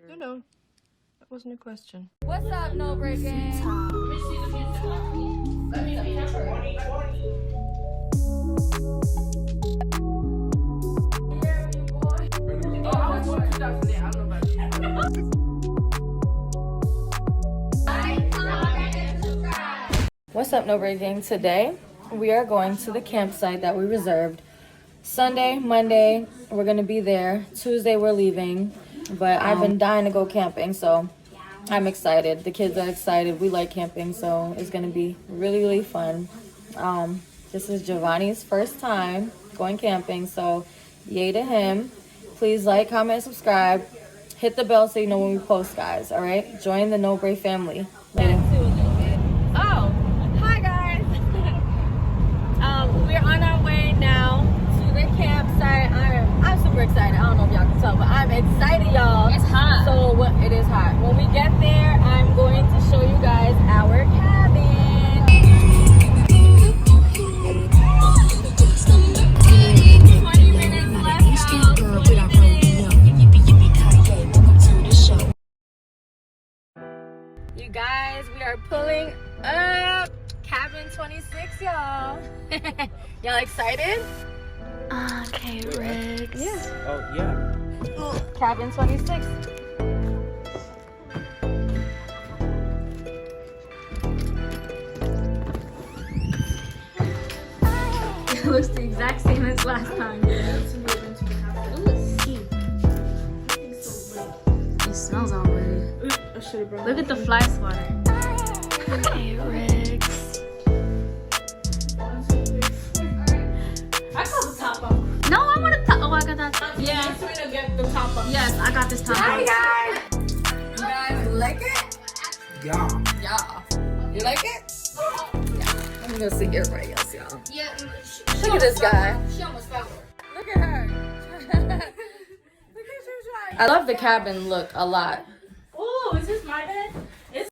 No, no. That wasn't a question. What's up, No Breaking? What's up, No Breaking? Today we are going to the campsite that we reserved. Sunday, Monday, we're gonna be there. Tuesday, we're leaving. But I've been dying to go camping, so I'm excited. The kids are excited. We like camping, so it's gonna be really, really fun. This is Giovanni's first time going camping, so yay to him. Please like, comment, subscribe. Hit the bell so you know when we post, guys. All right? Join the No Brave family. Later. Oh, hi guys. We're on our way now to the campsite. I'm super excited. I don't know if y'all can tell, but I'm excited, y'all. It's hot. So it is hot. When we get there, I'm going to show you guys our cabin. 20 minutes left. You guys, we are pulling up cabin 26, y'all. Y'all excited? Okay, Riggs. Yeah. Oh, yeah. Cabin 26. It looks the exact same as last time. It smells already. Look at the fly swatter. Okay, Riggs. I got the top off. No, I want to top. Oh, I got that. Yeah, I'm trying to get the top off. Yes, I got this top. Hi, guys. You guys like it? Yeah. Yeah. You like it? Yeah. I'm gonna see everybody else, y'all. Yeah. Look at this guy. She almost fell. Look at her. I love the cabin look a lot. Oh, is this my bed? And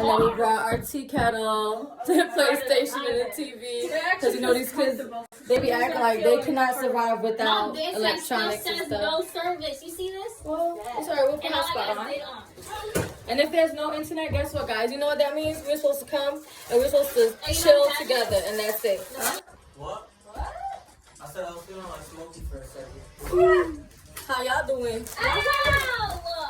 then we brought our tea kettle, the PlayStation, and the TV. Because you know these kids, they be acting like they cannot survive without This electronics still and says stuff. no service. You see this? Well, it's alright, we'll put And our all spot that on. stayed on. And if there's no internet, guess what, guys? You know what that means? We're supposed to come and we're supposed to you chill not together, and that's it. Huh? What? I said I was feeling like smoky for a second. How y'all doing? Ow!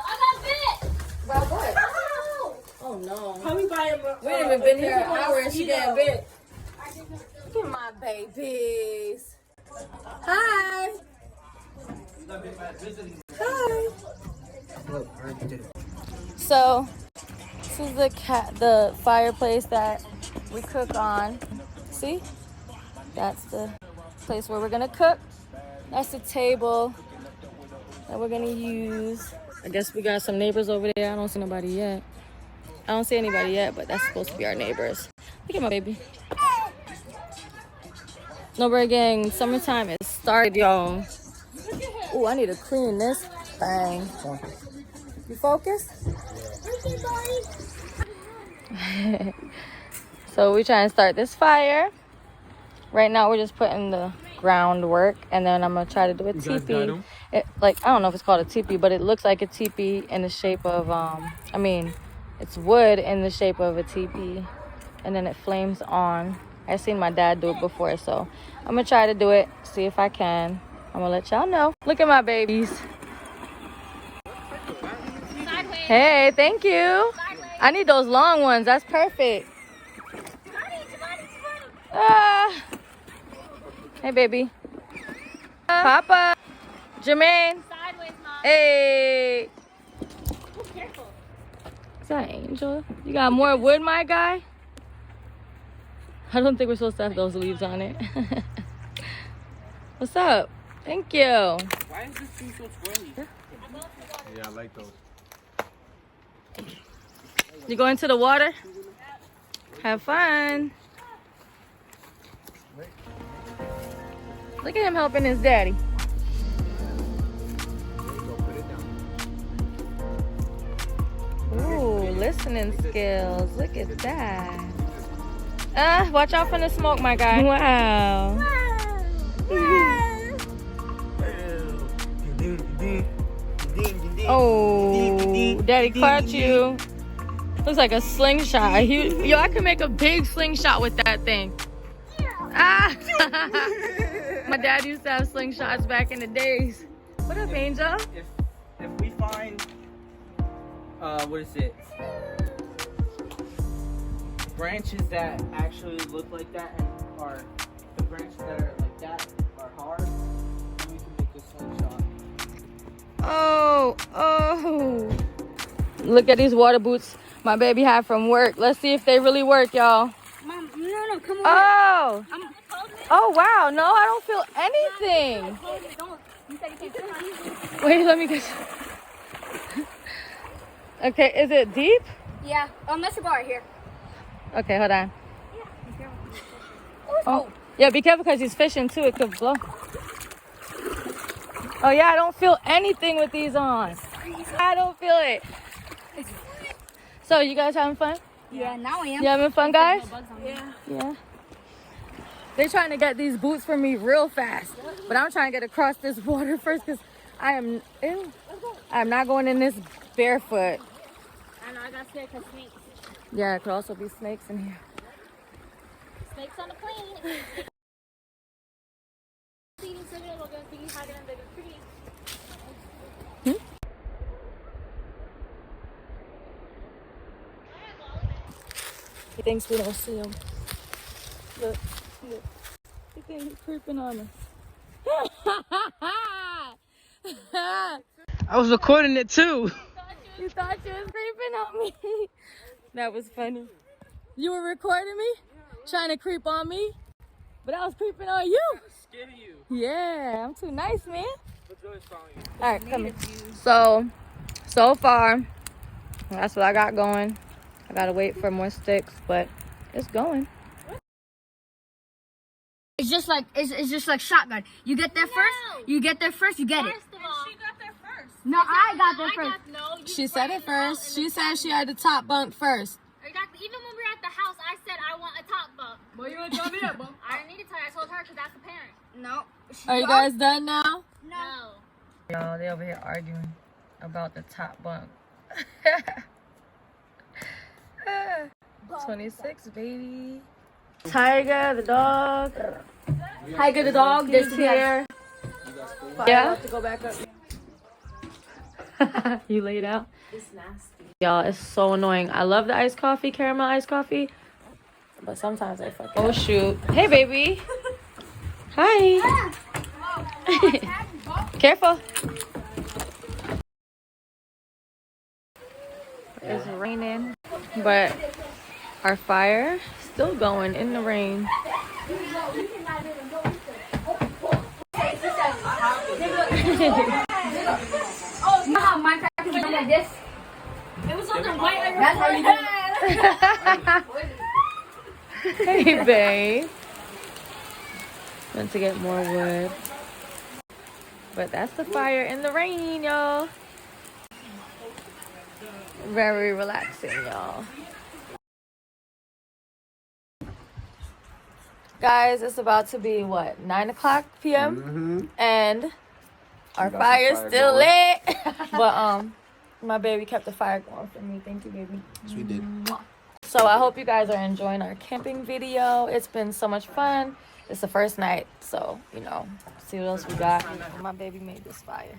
I got bit. By what? Ow! Oh no. How we buy them? We ain't even been here an hour and she getting bit. Look at my babies. Hi. Hi. Look, I already did it. So this is the fireplace that we cook on. See? That's the place where we're gonna cook. That's the table that we're gonna use. I guess we got some neighbors over there. I don't see nobody yet. I don't see anybody yet, but that's supposed to be our neighbors. Look at my baby. No Break Gang, summertime is started, y'all. Ooh, I need to clean this thing. You focus? So we trying to start this fire. Right now we're just putting the groundwork, and then I'm gonna try to do a teepee. I don't know if it's called a teepee, but it looks like a teepee in the shape of it's wood in the shape of a teepee, and then it flames on. I've seen my dad do it before, so I'm gonna try to do it, see if I can. I'm gonna let y'all know. Look at my babies. Sideways. Hey, thank you. Sideways. I need those long ones. That's perfect. Ah. Hey, baby. Papa. Jermaine. Sideways, Mom. Hey. Oh, careful. Is that Angel? You got more wood, my guy? I don't think we're supposed to have those leaves on it. What's up? Thank you. Why is this thing so squirrely? Yeah, I like those. You going to the water? Have fun. Look at him helping his daddy. Ooh, listening skills. Look at that. Watch out for the smoke, my guy. Wow. Oh. Ooh, Daddy caught you. Looks like a slingshot. Yo, I could make a big slingshot with that thing. Ah! My dad used to have slingshots back in the days. What up, Angel? If we find what is it? Branches that actually look like that and are the branches that are like that are hard, then we can make a slingshot. Oh. Look at these water boots my baby had from work. Let's see if they really work, y'all. Mom, no, come on. Oh. Oh, wow. No, I don't feel anything. Wait, let me get. Okay, is it deep? Yeah, that's the bar right here. Okay, hold on. Oh, yeah, be careful because he's fishing too. It could blow. Oh, yeah, I don't feel anything with these on. I don't feel it. So, you guys having fun? Yeah, now I am. You having fun, guys? Yeah. Yeah. They're trying to get these boots for me real fast. But I'm trying to get across this water first because I'm not going in this barefoot. I know, I got scared because snakes. Yeah, it could also be snakes in here. Snakes on the plane. He thinks we don't see him. Look. He thinks he's creeping on us. I was recording it too. You thought you was creeping on me? That was funny. You were recording me? Trying to creep on me? But I was creeping on you. Scared of you. Yeah, I'm too nice, man. What's really following you? All right, come here. So far, that's what I got going. I gotta wait for more sticks, but it's going. It's just like shotgun. You get there first. You get there first. You get it. She got there first. No, I got there first. She said it first. She said she had the top bunk first. Exactly. Even when we were at the house, I said I want a top bunk. Well, you would tell me that, bump. I didn't need to tell her. I told her because that's the parent. No. Are you guys done now? No. Yo, they over here arguing about the top bunk. 26, baby. Tiger, the dog. Tiger, the dog. This here. Yeah. To go back up. You laid out. It's nasty. Y'all, it's so annoying. I love the iced coffee, caramel iced coffee, but sometimes I fuck it up. Oh shoot! Hey, baby. Hi. Careful. It's raining, but our fire still going in the rain. Oh, you know how Minecraft is done like this? It was something white on your That's how you do it. Hey, babe. Want to get more wood. But that's the fire in the rain, y'all. Very relaxing, y'all. Guys, it's about to be, what, 9 o'clock p.m.? And our fire's still lit. But, my baby kept the fire going for me. Thank you, baby. Yes, we did. So I hope you guys are enjoying our camping video. It's been so much fun. It's the first night, so, you know, see what else we got. My baby made this fire.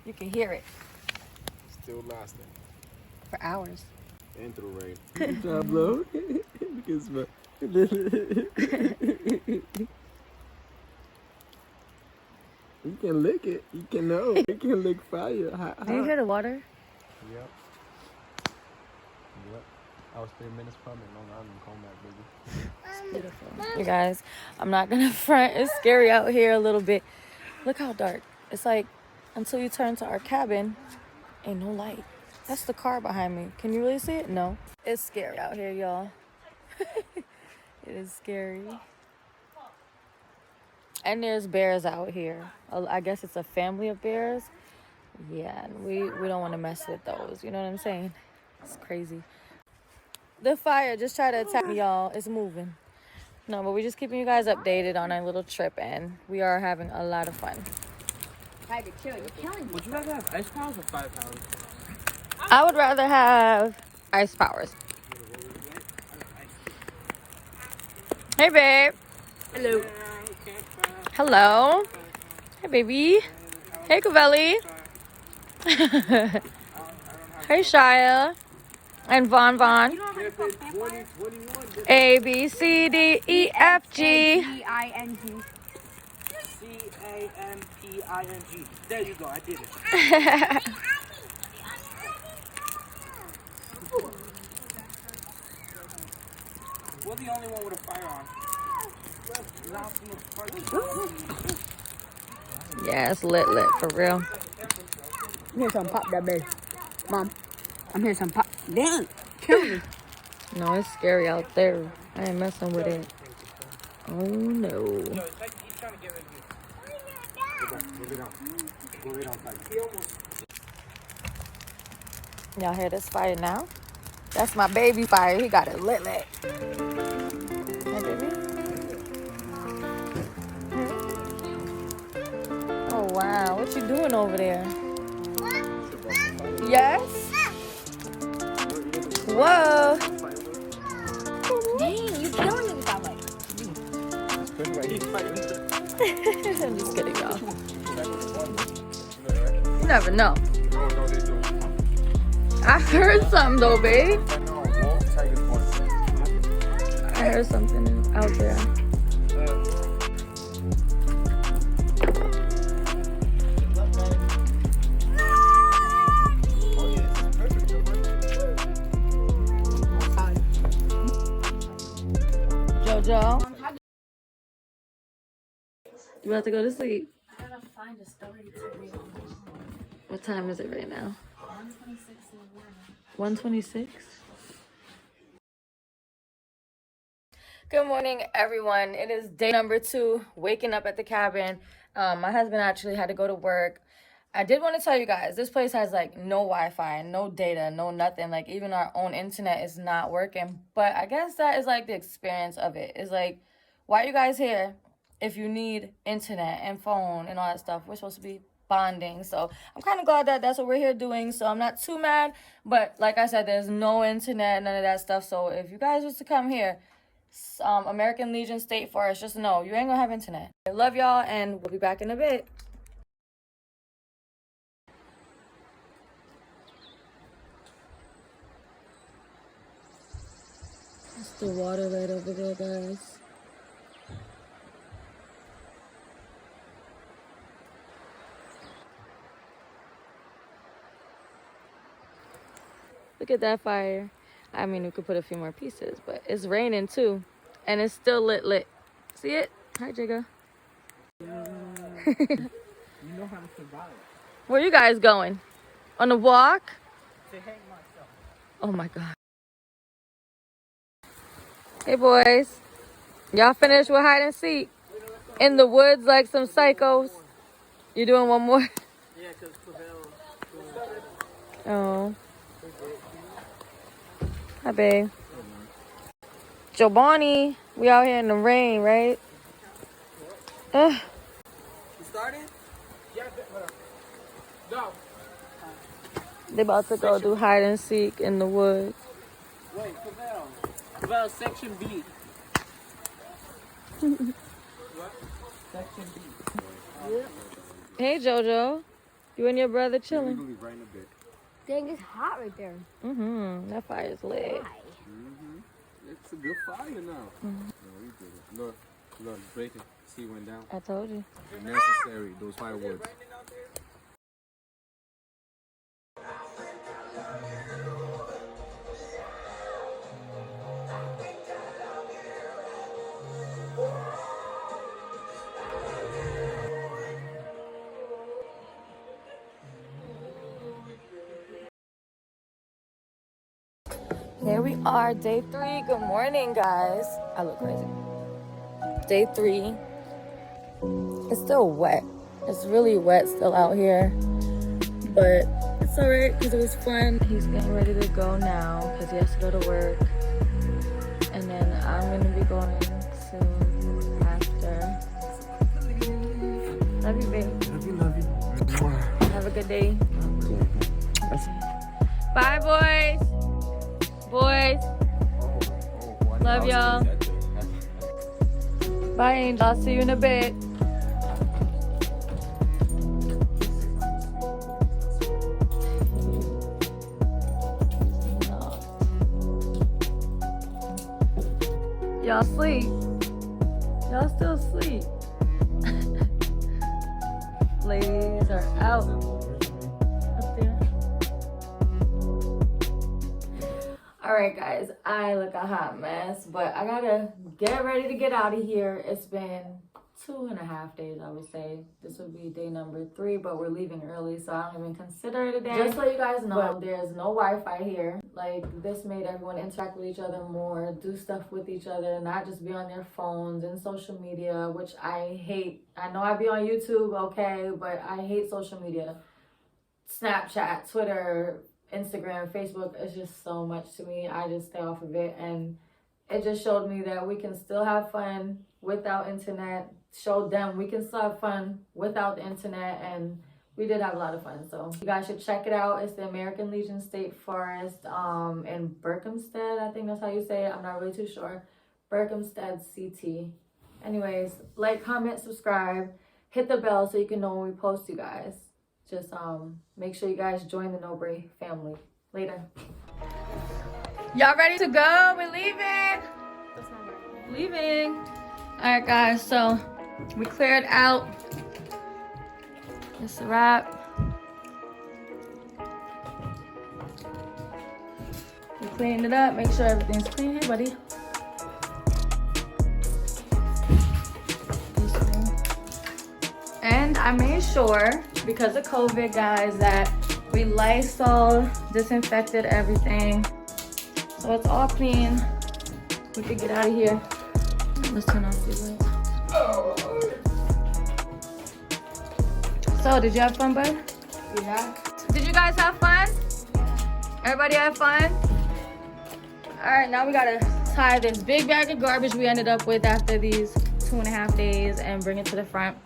You can hear it. Still lasting. For hours. And through rain. Good job, bro. Because you can lick it. You can know. You can lick fire. Do you hear the water? Yep. I was 3 minutes from it. Long Island, Comac, baby. It's beautiful. You guys, I'm not gonna front. It's scary out here a little bit. Look how dark. It's like until you turn to our cabin, ain't no light. That's the car behind me. Can you really see it? No. It's scary out here, y'all. It is scary. And there's bears out here. I guess it's a family of bears. Yeah, and we don't want to mess with those. You know what I'm saying? It's crazy. The fire just tried to attack me, y'all. It's moving. No, but we're just keeping you guys updated on our little trip, and we are having a lot of fun. Tiger, chill. You're killing me. Would you rather have ice pounds or 5 pounds? I would rather have ice powers. Hey, babe. Hello. Hello. Hey, baby. Hey, Cavelli. Hey, Shia. And Von Von. A, B, C, D, E, F, G. G-I-N-G. C-A-M-P-I-N-G. There you go, I did it. We're the only one with a firearm. Yeah, it's lit for real. I'm here some pop that baby. Mom, I'm here some pop. Damn, kill me. No, it's scary out there. I ain't messing with it. Oh no. Y'all hear this fire now? That's my baby fire. He got it lit. Hey, baby. Oh wow, what you doing over there? Yes? Whoa. Dang, you killing me with that way. I'm just kidding, y'all. You never know. No, they don't. I heard something though, babe. I know, Wolf Tiger's born. I heard something out there. Jojo, you about to go to sleep? I gotta find a story to read. What time is it right now? 1:26. Good morning, everyone. It is day number 2, waking up at the cabin. My husband actually had to go to work. I did want to tell you guys, this place has like no Wi-Fi, no data, no nothing. Like even our own internet is not working. But I guess that is like the experience of it. It's like, why are you guys here if you need internet and phone and all that stuff? We're supposed to be bonding. So I'm kind of glad that that's what we're here doing. So I'm not too mad. But like I said, there's no internet, none of that stuff. So if you guys was to come here, American Legion State Forest, just know you ain't gonna have internet. I love y'all, and we'll be back in a bit. It's the water right over there, guys. Look at that fire. I mean, we could put a few more pieces, but it's raining too. And it's still lit. See it? Hi, Jigga. You know how to survive. Where you guys going? On a walk? To hang myself. Oh my God. Hey, boys. Y'all finished with hide and seek? In the woods like some psychos? You doing one more? Yeah, because Pavel. Oh. Hi, babe. Giovanni, we out here in the rain, right? You started? Yeah, go. They about to go do hide and seek in the woods. Wait, Pavel. Pavel, section B. What? Section B. Hey, Jojo. You and your brother chilling? Literally right in a bit. Dang, it's hot right there. That fire is lit. It's a good fire now. No, we did it. Look, it's breaking. See, it went down. I told you. Necessary, those firewoods. Here we are, day 3. Good morning, guys. I look crazy. Day 3. It's still wet. It's really wet still out here. But it's alright because it was fun. He's getting ready to go now because he has to go to work. And then I'm going to be going soon after. Love you, babe. Love you. Have a good day. Bye, boys. Boys. Love y'all. Bye, Angel. I'll see you in a bit. Y'all sleep. Y'all still asleep. Ladies are out. Up there. Alright guys, I look a hot mess, but I gotta get ready to get out of here. It's been 2.5 days, I would say. This would be day number 3, but we're leaving early, so I don't even consider it a day. Just so you guys know, there's no Wi-Fi here. Like, this made everyone interact with each other more, do stuff with each other, not just be on their phones and social media, which I hate. I know I be on YouTube, okay, but I hate social media. Snapchat, Twitter, Instagram, Facebook, it's just so much to me. I just stay off of it, and it just showed me that we can still have fun without internet. Showed them we can still have fun without the internet, and we did have a lot of fun. So you guys should check it out. It's the American Legion State Forest in Berkhamsted, I think that's how you say it. I'm not really too sure. Berkhamsted CT. Anyways, like, comment, subscribe, hit the bell so you can know when we post, you guys. Just make sure you guys join the Nobre family. Later. Y'all ready to go? We're leaving. Leaving. All right, guys. So we cleared out. It's a wrap. We cleaned it up. Make sure everything's clean. Hey, buddy. And I made sure, because of COVID, guys, that we Lysol disinfected everything. So it's all clean. We could get out of here. Let's turn off these lights. So, did you have fun, bud? Yeah. Did you guys have fun? Everybody have fun? Alright, now we gotta tie this big bag of garbage we ended up with after these 2.5 days and bring it to the front.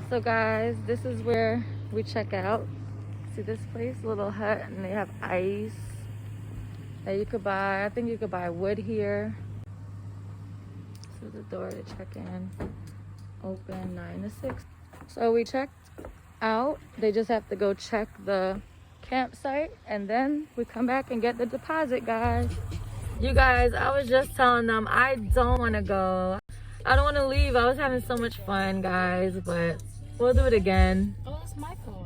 So guys, this is where we check out. See this place? A little hut, and they have ice that you could buy. I think you could buy wood here. This is the door to check in. Open 9 to 6. So we checked out. They just have to go check the campsite, and then we come back and get the deposit, guys. You guys, I was just telling them I don't want to go. I don't want to leave. I was having so much fun, guys, but we'll do it again. Oh, it's my phone.